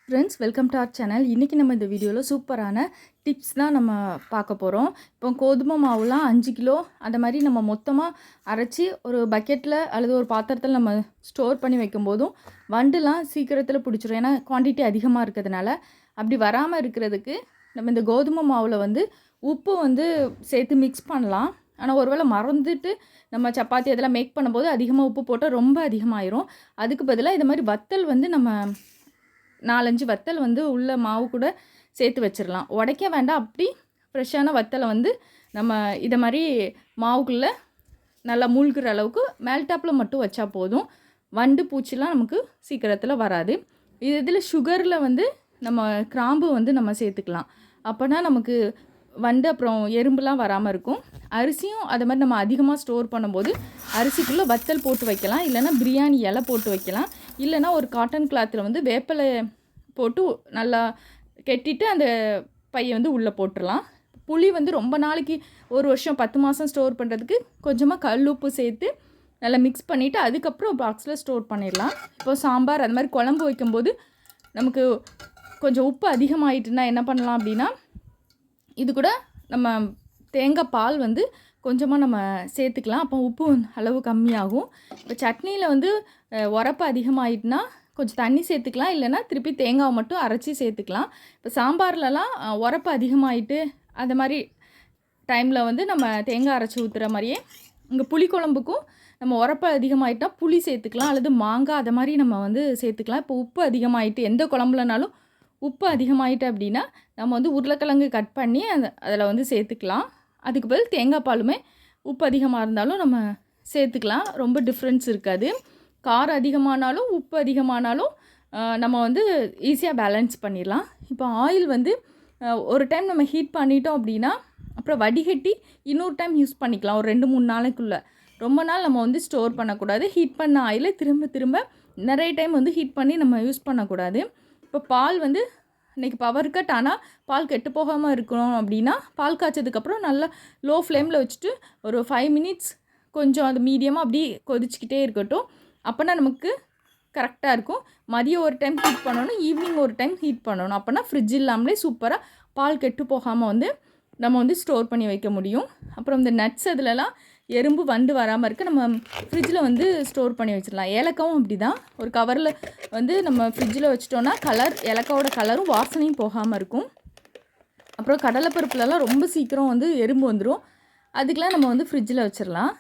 Friends, welcome to our channel. இன்றைக்கி நம்ம இந்த வீடியோவில் சூப்பரான டிப்ஸ் தான் நம்ம பார்க்க போகிறோம். இப்போ கோதுமை மாவுலாம் 5 கிலோ அந்த மாதிரி நம்ம மொத்தமாக அரைச்சி ஒரு பக்கெட்டில் அல்லது ஒரு பாத்திரத்தில் நம்ம ஸ்டோர் பண்ணி வைக்கும்போதும் வண்டுலாம் சீக்கிரத்தில் பிடிச்சிரும். ஏன்னா குவான்டிட்டி அதிகமாக இருக்கிறதுனால. அப்படி வராமல் இருக்கிறதுக்கு நம்ம இந்த கோதுமை மாவில் வந்து உப்பு வந்து சேர்த்து மிக்ஸ் பண்ணலாம். ஆனால் ஒருவேளை மறந்துட்டு நம்ம சப்பாத்தி அதெல்லாம் மேக் பண்ணும்போது அதிகமாக உப்பு போட்டால் ரொம்ப அதிகமாகிரும். அதுக்கு பதிலாக இந்த மாதிரி வத்தல் வந்து நம்ம 4-5 வத்தல் வந்து உள்ள மாவு கூட சேர்த்து வச்சிடலாம். உடைக்க வேண்டாம். அப்படி ஃப்ரெஷ்ஷான வத்தலை வந்து நம்ம இதை மாதிரி மாவுக்குள்ளே நல்லா மூழ்கிற அளவுக்கு மேல்டாப்பில் மட்டும் வச்சா போதும். வண்டு பூச்சிலாம் நமக்கு சீக்கிரத்தில் வராது. இதில் சுகரில் வந்து நம்ம கிராம்பு வந்து நம்ம சேர்த்துக்கலாம். அப்போனா நமக்கு வண்டு அப்புறம் எறும்புலாம் வராமல் இருக்கும். அரிசியும் அதை மாதிரி நம்ம அதிகமாக ஸ்டோர் பண்ணும்போது அரிசிக்குள்ளே வத்தல் போட்டு வைக்கலாம். இல்லைனா பிரியாணி இலை போட்டு வைக்கலாம். இல்லைனா ஒரு காட்டன் கிளாத்தில் வந்து வேப்பிலை போட்டு நல்லா கெட்டிட்டு அந்த பையை வந்து உள்ளே போட்டுடலாம். புளி வந்து ரொம்ப நாளைக்கு 1 வருஷம் 10 மாதம் ஸ்டோர் பண்ணுறதுக்கு கொஞ்சமாக கல் உப்பு சேர்த்து நல்லா மிக்ஸ் பண்ணிவிட்டு அதுக்கப்புறம் பாக்ஸில் ஸ்டோர் பண்ணிடலாம். இப்போ சாம்பார் அது மாதிரி குழம்பு வைக்கும்போது நமக்கு கொஞ்சம் உப்பு அதிகமாகிட்டுனா என்ன பண்ணலாம் அப்படின்னா, இது கூட நம்ம தேங்காய் பால் வந்து கொஞ்சமாக நம்ம சேர்த்துக்கலாம். அப்போ உப்பு அளவு கம்மியாகும். இப்போ சட்னியில் வந்து உரப்பு அதிகமாகிட்டுனா கொஞ்சம் தண்ணி சேர்த்துக்கலாம். இல்லைனா திருப்பி தேங்காவை மட்டும் அரைச்சி சேர்த்துக்கலாம். இப்போ சாம்பார்லலாம் உரப்பு அதிகமாகிட்டு அந்த மாதிரி டைமில் வந்து நம்ம தேங்காய் அரைச்சி ஊற்றுற மாதிரியே இங்கே புளிக்குழம்புக்கும் நம்ம உரப்பு அதிகமாகிட்டா புளி சேர்த்துக்கலாம். அல்லது மாங்காய் அதை மாதிரி நம்ம வந்து சேர்த்துக்கலாம். இப்போ உப்பு அதிகமாகிட்டு எந்த குழம்புலனாலும் உப்பு அதிகமாகிட்டு அப்படின்னா நம்ம வந்து உருளைக்கிழங்கு கட் பண்ணி அதில் வந்து சேர்த்துக்கலாம். அதுக்கு பதில் தேங்காய் பாலுமே உப்பு அதிகமாக இருந்தாலும் நம்ம சேர்த்துக்கலாம். ரொம்ப டிஃப்ரென்ஸ் இருக்காது. காரம் அதிகமானாலும் உப்பு அதிகமானாலும் நம்ம வந்து ஈஸியாக பேலன்ஸ் பண்ணிடலாம். இப்போ ஆயில் வந்து ஒரு டைம் நம்ம ஹீட் பண்ணிட்டோம் அப்படின்னா அப்புறம் வடிகட்டி இன்னொரு டைம் யூஸ் பண்ணிக்கலாம். ஒரு 2-3 நாளைக்குள்ளே. ரொம்ப நாள் நம்ம வந்து ஸ்டோர் பண்ணக்கூடாது. ஹீட் பண்ண ஆயிலை திரும்ப திரும்ப நிறைய டைம் வந்து ஹீட் பண்ணி நம்ம யூஸ் பண்ணக்கூடாது. இப்போ பால் வந்து இன்றைக்கி பவர் கட், ஆனால் பால் கெட்டு போகாமல் இருக்கணும் அப்படின்னா பால் காய்ச்சதுக்கப்புறம் நல்லா லோ ஃப்ளேமில் வச்சுட்டு ஒரு 5 மினிட்ஸ் கொஞ்சம் அது மீடியமாக அப்படியே கொதிச்சிக்கிட்டே இருக்கட்டும். அப்போனா நமக்கு கரெக்டாக இருக்கும். மதியம் ஒரு டைம் ஹீட் பண்ணணும், ஈவினிங் ஒரு டைம் ஹீட் பண்ணணும். அப்போனா ஃப்ரிட்ஜ் இல்லாமலே சூப்பராக பால் கெட்டு போகாமல் வந்து நம்ம வந்து ஸ்டோர் பண்ணி வைக்க முடியும். அப்புறம் இந்த நட்ஸ் அதிலலாம் எறும்பு வண்டு வராமல் இருக்க நம்ம ஃப்ரிட்ஜில் வந்து ஸ்டோர் பண்ணி வச்சிடலாம். ஏலக்காவும் அப்படி தான். ஒரு கவரில் வந்து நம்ம ஃப்ரிட்ஜில் வச்சிட்டோன்னா ஏலக்காவோட கலரும் வாசனையும் போகாமல் இருக்கும். அப்புறம் கடலைப்பருப்புலலாம் ரொம்ப சீக்கிரம் வந்து எறும்பு வந்துடும். அதுக்கெலாம் நம்ம வந்து ஃப்ரிட்ஜில் வச்சிடலாம்.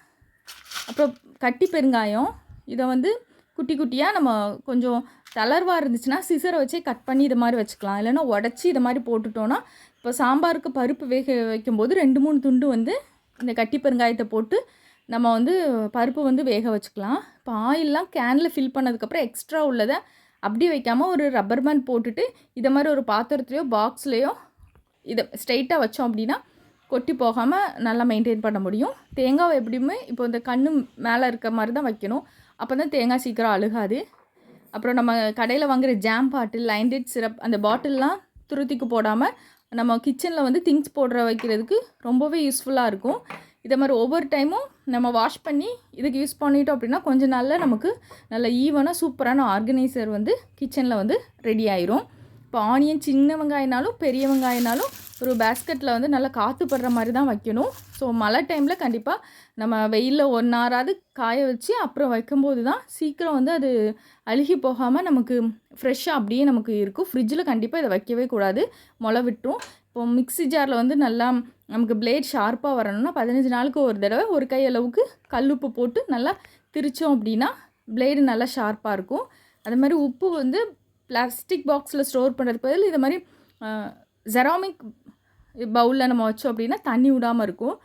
அப்புறம் கட்டி பெருங்காயம், இதை வந்து குட்டி குட்டியாக நம்ம கொஞ்சம் தளர்வாக இருந்துச்சுன்னா சிசரை வச்சே கட் பண்ணி இதை மாதிரி வச்சுக்கலாம். இல்லைன்னா உடச்சி இதை மாதிரி போட்டுட்டோன்னா இப்போ சாம்பாருக்கு பருப்பு வேக வைக்கும்போது 2-3 துண்டு வந்து இந்த கட்டி பெருங்காயத்தை போட்டு நம்ம வந்து பருப்பு வந்து வேக வச்சுக்கலாம். இப்போ ஆயிலெலாம் கேனில் ஃபில் பண்ணதுக்கப்புறம் எக்ஸ்ட்ரா உள்ளதை அப்படி வைக்காமல் ஒரு ரப்பர் பேண்ட் போட்டுட்டு இதை மாதிரி ஒரு பாத்திரத்துலையோ பாக்ஸ்லேயோ இதை ஸ்ட்ரைட்டாக வச்சோம் அப்படின்னா கொட்டி போகாமல் நல்லா மெயின்டைன் பண்ண முடியும். தேங்காவை எப்படியுமே இப்போ இந்த கண்ணு மேலே இருக்க மாதிரி தான் வைக்கணும். அப்போ தான் தேங்காய் சீக்கிரம் அழுகாது. அப்புறம் நம்ம கடையில் வாங்குகிற ஜாம் பாட்டில், லைன்டெட் சிரப் அந்த பாட்டில்லாம் துருத்திக்கு போடாமல் நம்ம கிச்சனில் வந்து திங்ஸ் போடுற வைக்கிறதுக்கு ரொம்பவே யூஸ்ஃபுல்லாக இருக்கும். இதை மாதிரி ஒவ்வொரு டைமும் நம்ம வாஷ் பண்ணி இதுக்கு யூஸ் பண்ணிட்டோம் அப்படின்னா கொஞ்சம் நாளில் நமக்கு நல்ல ஈவனாக சூப்பரான ஆர்கனைசர் வந்து கிச்சனில் வந்து ரெடி ஆயிரும். இப்போ ஆனியன் சின்ன வெங்காயனாலும் பெரிய வெங்காயனாலும் ஒரு பேஸ்கெட்டில் வந்து நல்லா காற்று படுற மாதிரி தான் வைக்கணும். ஸோ மழை டைமில் கண்டிப்பாக நம்ம வெயிலில் 1 ஹவராவது காய வச்சு அப்புறம் வைக்கும்போது தான் சீக்கிரம் வந்து அது அழுகி போகாமல் நமக்கு ஃப்ரெஷ்ஷாக அப்படியே நமக்கு இருக்கும். ஃப்ரிட்ஜில் கண்டிப்பாக இதை வைக்கவே கூடாது, முளை விட்டுரும். இப்போ மிக்ஸி ஜாரில் வந்து நல்லா நமக்கு பிளேட் ஷார்ப்பாக வரணும்னா 15 நாளுக்கு ஒரு தடவை ஒரு கை அளவுக்கு கல்லுப்பு போட்டு நல்லா திரிச்சோம் அப்படின்னா பிளேடு நல்லா ஷார்ப்பாக இருக்கும். அது மாதிரி உப்பு வந்து பிளாஸ்டிக் பாக்ஸில் ஸ்டோர் பண்ணுறதுக்கு பதில் இது மாதிரி ஜெராமிக் பவுலில் நம்ம வச்சோம் அப்படின்னா தண்ணி விடாமல் இருக்கும்.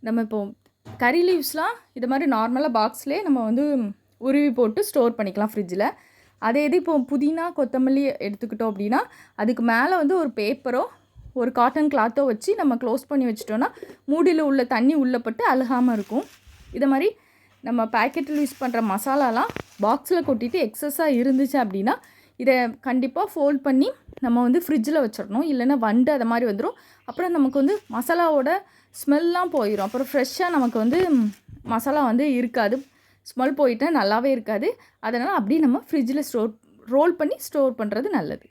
நம்ம இப்போது கறி லீவ்ஸ்லாம் இது மாதிரி நார்மலாக பாக்ஸ்லேயே நம்ம வந்து உருவி போட்டு ஸ்டோர் பண்ணிக்கலாம் ஃப்ரிட்ஜில். அதே இது இப்போ புதினா கொத்தமல்லி எடுத்துக்கிட்டோம் அப்படின்னா அதுக்கு மேலே வந்து ஒரு பேப்பரோ ஒரு காட்டன் கிளாத்தோ வச்சு நம்ம க்ளோஸ் பண்ணி வச்சிட்டோன்னா மூடியில் உள்ள தண்ணி உள்ளே பட்டு அழுகாமல் இருக்கும். இதை மாதிரி நம்ம பேக்கெட்டில் யூஸ் பண்ணுற மசாலாலாம் பாக்ஸில் கொட்டிட்டு எக்ஸஸாக இருந்துச்சு அப்படின்னா இதை கண்டிப்பாக ஃபோல்ட் பண்ணி நம்ம வந்து ஃப்ரிட்ஜில் வச்சிடணும். இல்லைன்னா வண்டு அதை மாதிரி வந்துடும். அப்புறம் நமக்கு வந்து மசாலாவோட ஸ்மெல்லாம் போயிடும். அப்புறம் ஃப்ரெஷ்ஷாக நமக்கு வந்து மசாலா வந்து இருக்காது. ஸ்மெல் போயிட்டு நல்லாவே இருக்காது. அதனால் அப்படியே நம்ம ஃப்ரிட்ஜில் ரோல் பண்ணி ஸ்டோர் பண்ணுறது நல்லது.